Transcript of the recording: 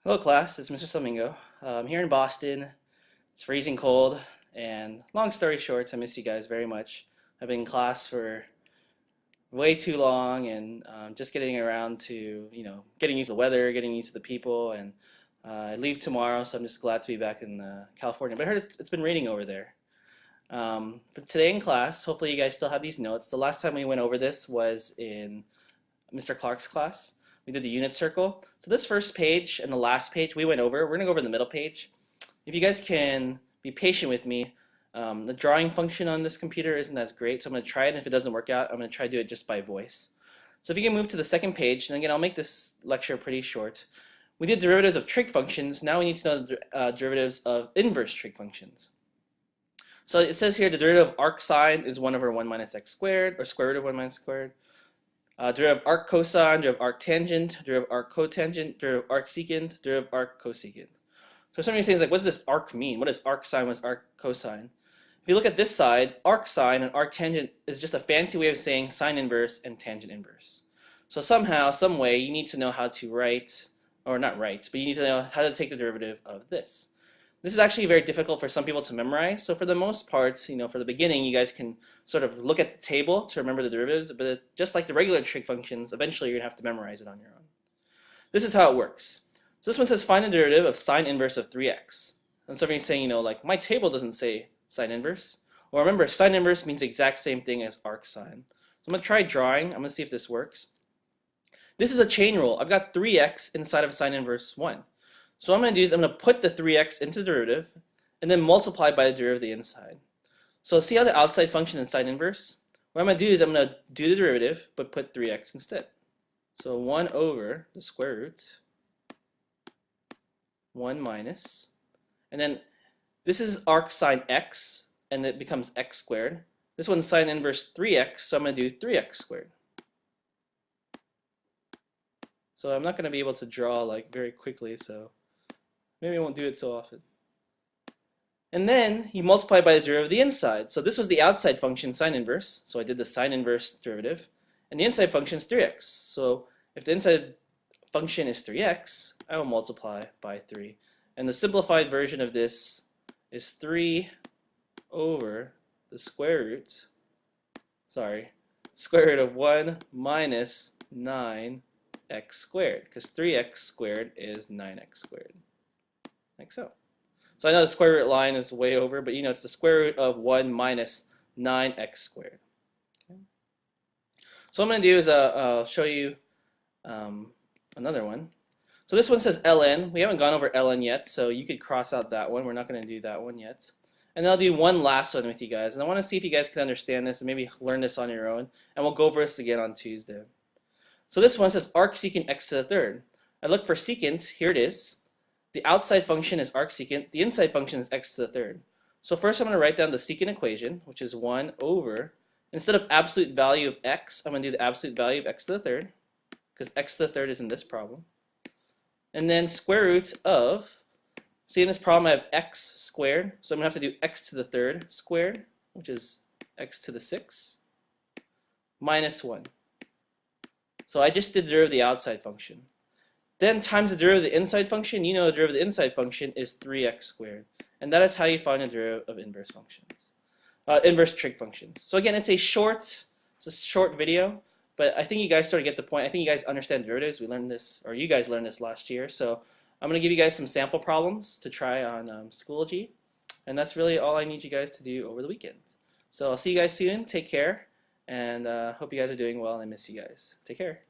Hello class, it's Mr. Flamingo. I'm here in Boston. It's freezing cold, and long story short, I miss you guys very much. I've been in class for way too long, and just getting around to, getting used to the weather, getting used to the people, and I leave tomorrow, so I'm just glad to be back in California. But I heard it's been raining over there. For today in class, hopefully you guys still have these notes. The last time we went over this was in Mr. Clark's class. We did the unit circle. So this first page and the last page we went over. We're going to go over the middle page. If you guys can be patient with me, the drawing function on this computer isn't as great, so I'm going to try it, and if it doesn't work out, I'm going to try to do it just by voice. So if you can move to the second page, and again, I'll make this lecture pretty short. We did derivatives of trig functions. Now we need to know the derivatives of inverse trig functions. So it says here the derivative of arc sine is 1 over 1 minus x squared, or square root of 1 minus squared. Derivative of arc cosine, derivative of arc tangent, derivative of arc cotangent, derivative of arc secant, derivative of arc cosecant. So some of you saying like, what does this arc mean? What is arc sine? What is arc cosine? If you look at this side, arc sine and arc tangent is just a fancy way of saying sine inverse and tangent inverse. So somehow, some way, you need to know how to write, or not write, but you need to know how to take the derivative of this. This is actually very difficult for some people to memorize. So for the most part, for the beginning, you guys can sort of look at the table to remember the derivatives, but just like the regular trig functions, eventually you're going to have to memorize it on your own. This is how it works. So this one says find the derivative of sine inverse of 3x. And somebody's saying, like my table doesn't say sine inverse. Well, remember, sine inverse means the exact same thing as arc sine. So I'm going to try drawing. I'm going to see if this works. This is a chain rule. I've got 3x inside of sine inverse 1. So what I'm going to do is I'm going to put the 3x into the derivative and then multiply by the derivative of the inside. So see how the outside function is sine inverse? What I'm going to do is I'm going to do the derivative but put 3x instead. So 1 over the square root, 1 minus, and then this is arc sine x, and it becomes x squared. This one's sine inverse 3x, so I'm going to do 3x squared. So I'm not going to be able to draw like very quickly, so maybe I won't do it so often. And then you multiply by the derivative of the inside. So this was the outside function, sine inverse. So I did the sine inverse derivative. And the inside function is 3x. So if the inside function is 3x, I will multiply by 3. And the simplified version of this is 3 over the square root of 1 minus 9x squared. Because 3x squared is 9x squared. Like so. So I know the square root line is way over, but it's the square root of 1 minus 9x squared. Okay. So what I'm going to do is I'll show you another one. So this one says ln. We haven't gone over ln yet, so you could cross out that one. We're not going to do that one yet. And then I'll do one last one with you guys. And I want to see if you guys can understand this and maybe learn this on your own. And we'll go over this again on Tuesday. So this one says arc secant x to the third. I look for secant. Here it is. The outside function is arc secant. The inside function is x to the third. So first I'm going to write down the secant equation, which is 1 over, instead of absolute value of x, I'm going to do the absolute value of x to the third, because x to the third is in this problem. And then square root of, see in this problem I have x squared, so I'm going to have to do x to the third squared, which is x to the 6, minus 1. So I just did the derivative of the outside function. Then times the derivative of the inside function, the derivative of the inside function is 3x squared. And that is how you find the derivative of inverse functions. Inverse trig functions. So again, it's a short video, but I think you guys sort of get the point. I think you guys understand derivatives. We learned this, or you guys learned this last year. So I'm going to give you guys some sample problems to try on Schoology. And that's really all I need you guys to do over the weekend. So I'll see you guys soon. Take care. And hope you guys are doing well, and I miss you guys. Take care.